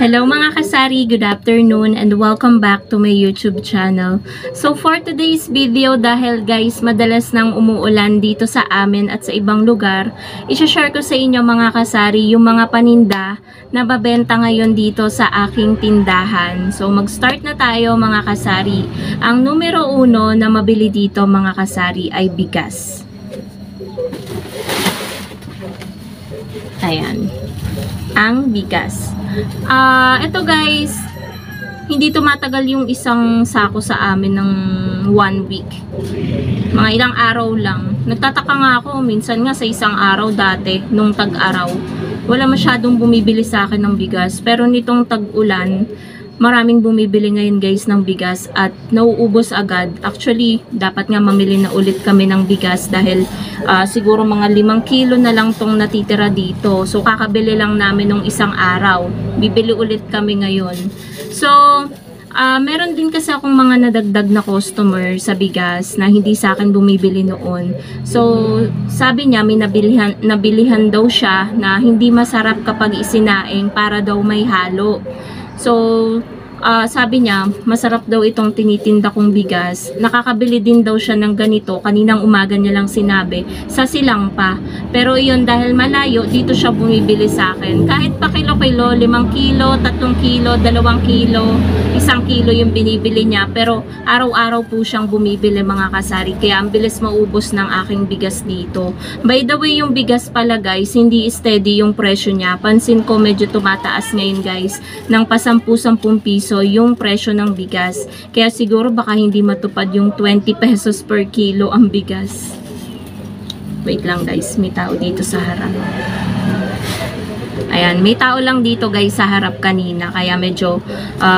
Hello mga kasari, good afternoon and welcome back to my YouTube channel. So for today's video, dahil guys madalas nang umuulan dito sa amin at sa ibang lugar, i-share ko sa inyo mga kasari yung mga paninda na babenta ngayon dito sa aking tindahan. So mag-start na tayo mga kasari. Ang numero 1 na mabili dito mga kasari ay bigas. Ayan, ang bigas. Ito guys, hindi tumatagal yung isang sako sa amin ng 1 week. Mga ilang araw lang. Nagtataka nga ako, minsan nga sa isang araw dati, nung tag-araw, wala masyadong bumibili sa akin ng bigas. Pero nitong tag-ulan, maraming bumibili ngayon guys ng bigas at nauubos agad. Actually, dapat nga mamili na ulit kami ng bigas dahil siguro mga 5 kilo na lang tong natitira dito. So, kakabili lang namin nung isang araw. Bibili ulit kami ngayon. So, meron din kasi akong mga nadagdag na customer sa bigas na hindi sa akin bumibili noon. So, sabi niya may nabilihan daw siya na hindi masarap kapag isinaing para daw may halo. So, sabi niya, masarap daw itong tinitinda kong bigas. Nakakabili din daw siya ng ganito. Kaninang umaga niya lang sinabi. Sa Silang pa. Pero yun, dahil malayo, dito siya bumibili sa akin. Kahit pa kilo-kilo, 5 kilo, 3 kilo, 2 kilo, 1 kilo yung binibili niya. Pero araw-araw po siyang bumibili mga kasari. Kaya ang bilis maubos ng aking bigas dito. By the way, yung bigas pala guys, hindi steady yung presyo niya. Pansin ko medyo tumataas ngayon guys. Ng pa 10-10 piso yung presyo ng bigas. Kaya siguro baka hindi matupad yung 20 pesos per kilo ang bigas. Wait lang guys, may tao dito sa harap. Ayan, may tao lang dito guys sa harap kanina. Kaya medyo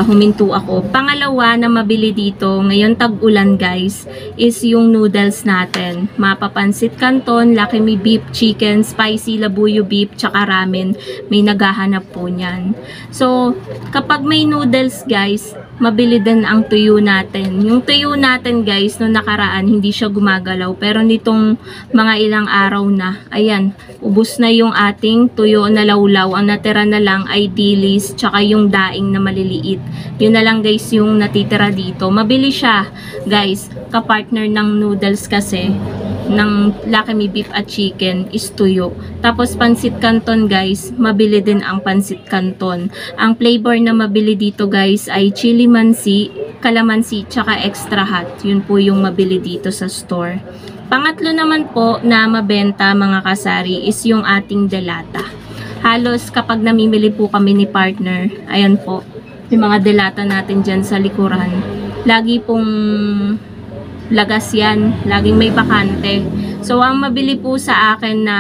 huminto ako. Pangalawa na mabili dito, ngayon tag-ulan guys, is yung noodles natin. Mapapansit canton, Lucky Me beef, chicken, spicy labuyo beef, tsaka ramen. May naghahanap po niyan. So, kapag may noodles guys, mabili din ang tuyo natin. Yung tuyo natin guys, no nakaraan, hindi siya gumagalaw. Pero nitong mga ilang araw na, ayan, ubos na yung ating tuyo na lawlaw. Ang natira na lang ay dilis, tsaka yung daing na maliliit. Yun na lang guys yung natitira dito. Mabili siya guys, kapartner ng noodles kasi ng Lucky Me beef at chicken is tuyo. Tapos pansit canton guys, mabili din ang pansit canton. Ang flavor na mabili dito guys ay chili mansi, calamansi, tsaka extra hot. Yun po yung mabili dito sa store. Pangatlo naman po na mabenta mga kasari is yung ating delata. Halos kapag namimili po kami ni partner, ayan po, yung mga delata natin dyan sa likuran. Lagi pong lagas yan, laging may bakante. So, ang mabili po sa akin na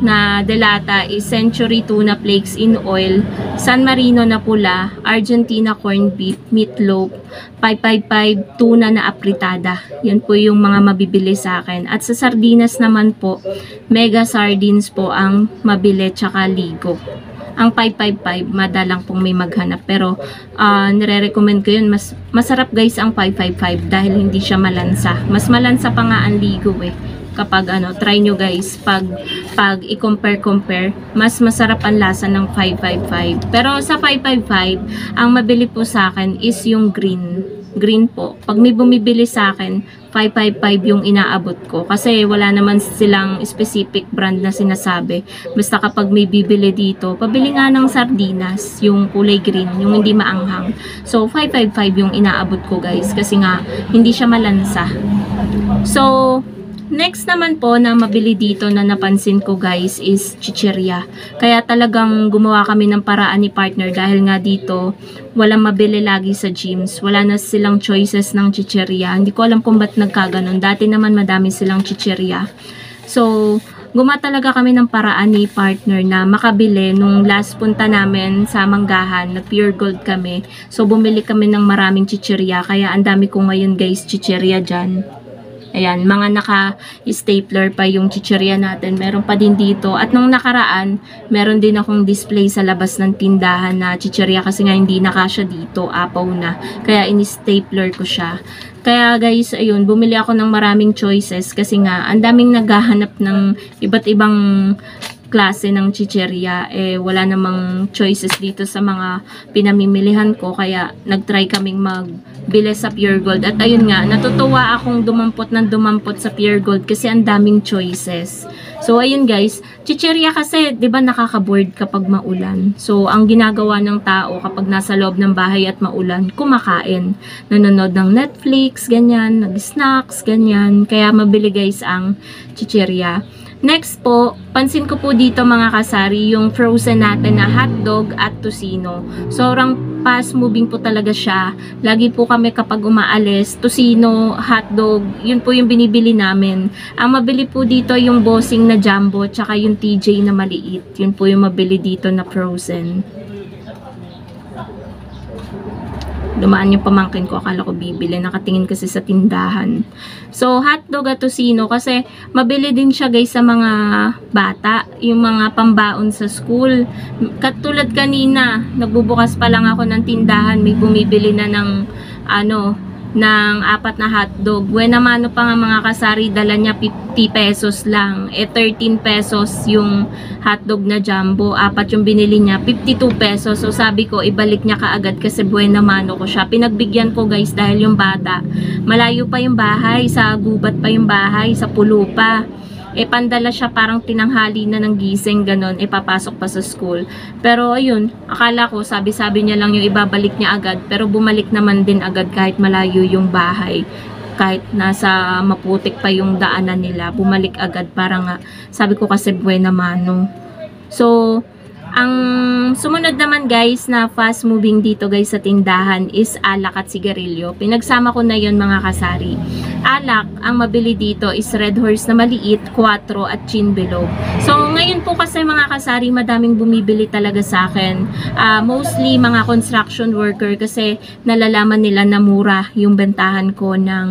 na delata is Century Tuna Flakes in Oil, San Marino na pula, Argentina corned beef, meatloaf, 555 tuna na apritada. Yan po yung mga mabibili sa akin. At sa sardinas naman po, mega sardines po ang mabili tsaka ligo. Ang 555, madalang pong may maghanap. Pero, nire-recommend ko yun. Masarap guys ang 555 dahil hindi siya malansa. Mas malansa pa nga ang ligo eh. Kapag try nyo guys, pag i-compare, mas masarap ang lasa ng 555. Pero sa 555, ang mabili po sa akin is yung green. Green po. Pag may bumibili sa akin, 555 yung inaabot ko. Kasi wala naman silang specific brand na sinasabi. Basta kapag may bibili dito, pabili nga ng sardinas, yung kulay green, yung hindi maanghang. So, 555 yung inaabot ko guys. Kasi nga, hindi siya malansa. So, next naman po na mabili dito na napansin ko guys is chichirya. Kaya talagang gumawa kami ng paraan ni partner dahil nga dito walang mabili lagi sa gyms. Wala na silang choices ng chichirya. Hindi ko alam kung ba't nagkaganon. Dati naman madami silang chichirya. So, gumawa talaga kami ng paraan ni partner na makabili. Nung last punta namin sa Manggahan, nag-pure gold kami. So, bumili kami ng maraming chichirya. Kaya ang dami ko ngayon guys chichirya dyan. Ayan, mga naka-stapler pa yung chichirya natin. Meron pa din dito. At nung nakaraan, meron din akong display sa labas ng tindahan na chichirya kasi nga hindi nakasya dito. Apaw na. Kaya in-stapler ko siya. Kaya guys, ayun, bumili ako ng maraming choices kasi nga, ang daming naghahanap ng iba't ibang klase ng chicherya. Wala namang choices dito sa mga pinamimilihan ko, kaya nagtry kaming magbili sa Pure Gold. At ayun nga, natutuwa akong dumampot sa Pure Gold kasi ang daming choices. So ayun guys, chicherya kasi 'di ba nakaka-bored kapag maulan. So ang ginagawa ng tao kapag nasa loob ng bahay at maulan, kumakain, nanonood ng Netflix, ganyan, nag-snacks, ganyan. Kaya mabili guys ang chicherya. Next po, pansin ko po dito mga kasari, yung frozen natin na hotdog at tocino. Sobrang fast moving po talaga siya. Lagi po kami kapag umaalis, tocino, hotdog, yun po yung binibili namin. Ang mabili po dito yung bossing na jumbo, tsaka yung TJ na maliit. Yun po yung mabili dito na frozen. Dumaan yung pamangkin ko, akala ko bibili. Nakatingin kasi sa tindahan. So, hotdog at tocino kasi mabili din siya guys sa mga bata. Yung mga pambaon sa school. Katulad kanina, nagbubukas pa lang ako ng tindahan. May bumibili na ng ng 4 na hotdog. Buena mano pa nga mga kasari, dala niya 50 pesos lang. 13 pesos yung hotdog na jumbo. 4 yung binili niya, 52 pesos. So sabi ko, ibalik niya kaagad kasi buena mano ko siya. Pinagbigyan ko guys dahil yung bata, malayo pa yung bahay, sa gubat pa yung bahay, sa pulo pa. Pandala siya parang tinanghali na ng gising, ganon, papasok pa sa school. Pero ayun, akala ko sabi-sabi niya lang yung ibabalik niya agad, pero bumalik naman din agad kahit malayo yung bahay. Kahit nasa maputik pa yung daanan nila, bumalik agad para nga, sabi ko kasi buena mano. So, ang sumunod naman guys na fast moving dito guys sa tindahan is alak at sigarilyo. Pinagsama ko na yon mga kasari. Alak, ang mabili dito is Red Horse na maliit, 4 at Chinbilog. So ngayon po kasi mga kasari, madaming bumibili talaga sa akin. Mostly mga construction worker kasi nalalaman nila na mura yung bentahan ko ng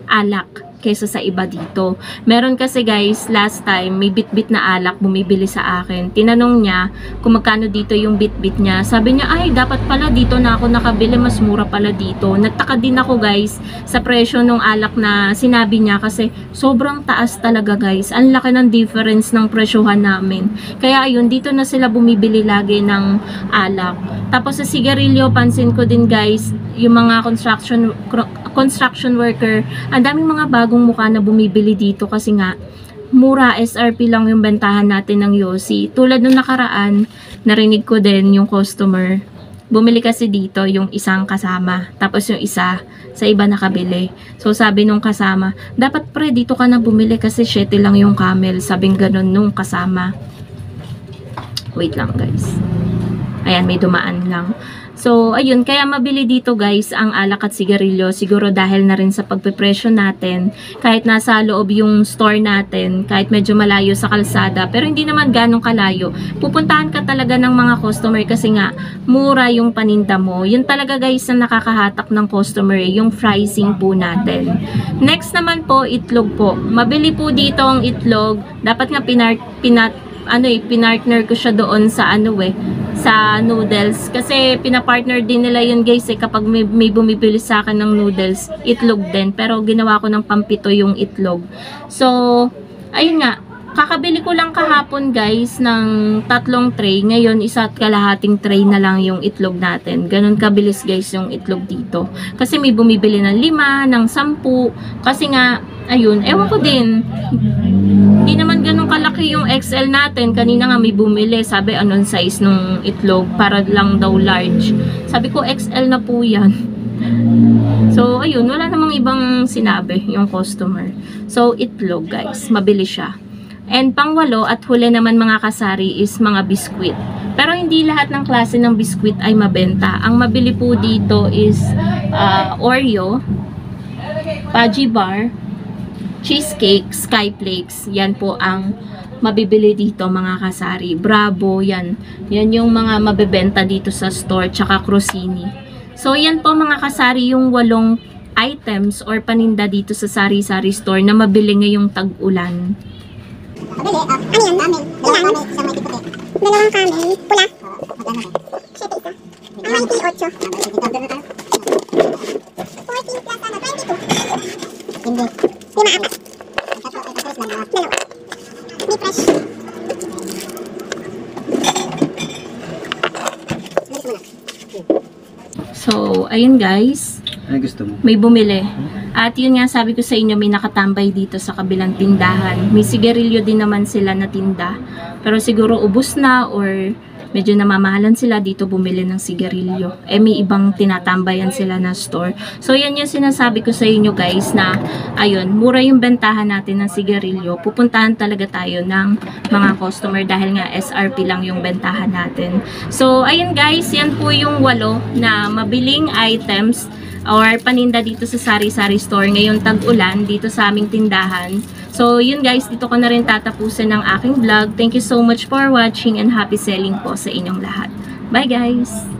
alak kaysa sa iba dito. Meron kasi guys, last time, may bit-bit na alak bumibili sa akin. Tinanong niya kung magkano dito yung bit-bit niya. Sabi niya, ay, dapat pala dito na ako nakabili, mas mura pala dito. Nagtaka din ako guys sa presyo ng alak na sinabi niya kasi sobrang taas talaga guys. Ang laki ng difference ng presyohan namin. Kaya ayun, dito na sila bumibili lagi ng alak. Tapos sa sigarilyo, pansin ko din guys, yung mga construction worker, ang daming mga bagong mukha na bumibili dito kasi nga mura, SRP lang yung bentahan natin ng Yossi. Tulad nung nakaraan, narinig ko din yung customer, bumili kasi dito yung isang kasama, tapos yung isa sa iba nakabili. So sabi nung kasama, dapat pre dito ka na bumili kasi 7 lang yung camel. Sabing ganun nung kasama. Wait lang guys. Ayan, may dumaan lang. So, ayun, kaya mabili dito guys ang alak at sigarilyo. Siguro dahil na rin sa pagpipresyo natin. Kahit nasa loob yung store natin, kahit medyo malayo sa kalsada, pero hindi naman ganong kalayo. Pupuntahan ka talaga ng mga customer kasi nga, mura yung paninda mo. Yun talaga guys na nakakahatak ng customer, yung pricing po natin. Next naman po, itlog po. Mabili po dito ang itlog. Dapat nga pinartner ko siya doon sa sa noodles kasi pinapartner din nila yun guys kapag may bumibili sa akin ng noodles, itlog din, pero ginawa ko ng pampito yung itlog. So ayun nga, kakabili ko lang kahapon guys ng 3 tray, ngayon 1.5 tray na lang yung itlog natin. Ganun kabilis guys yung itlog dito kasi may bumibili ng 5, ng 10 kasi nga ayun, ewan ko din, hindi naman ganun kalaki yung XL natin. Kanina nga may bumili, sabi anong size nung itlog, para lang daw large. Sabi ko XL na po yan. So ayun, wala namang ibang sinabi yung customer. So itlog guys, mabili siya. And pang-8 at huli naman mga kasari is mga biskwit. Pero hindi lahat ng klase ng biskwit ay mabenta. Ang mabili po dito is Oreo, Pudgy Bar, cheesecake, skyflakes. Yan po ang mabibili dito mga kasari. Bravo, yan. Yan yung mga mabebenta dito sa store, tsaka Crostini. So yan po mga kasari yung 8 items or paninda dito sa sari-sari store na mabili ngayong tag-ulan. Ano yan? Camel. Dalawang camel. Pula. 7 isa. Ang 28. 14 plus 22. Hindi. 5 apat. Dalawa. Hindi fresh. So, ayun guys. Ano gusto mo? May bumili. At yun nga, sabi ko sa inyo, may nakatambay dito sa kabilang tindahan. May sigarilyo din naman sila na tinda. Pero siguro ubos na or medyo namamahalan sila dito bumili ng sigarilyo. May ibang tinatambayan sila na store. So, yan yung sinasabi ko sa inyo guys na, ayun, mura yung bentahan natin ng sigarilyo. Pupuntahan talaga tayo ng mga customer dahil nga SRP lang yung bentahan natin. So, ayun guys, yan po yung 8 na mabiling items or paninda dito sa Sari-Sari Store ngayong tag-ulan dito sa aming tindahan. So, yun guys, dito ko na rin tatapusin ang aking vlog. Thank you so much for watching and happy selling po sa inyong lahat. Bye guys!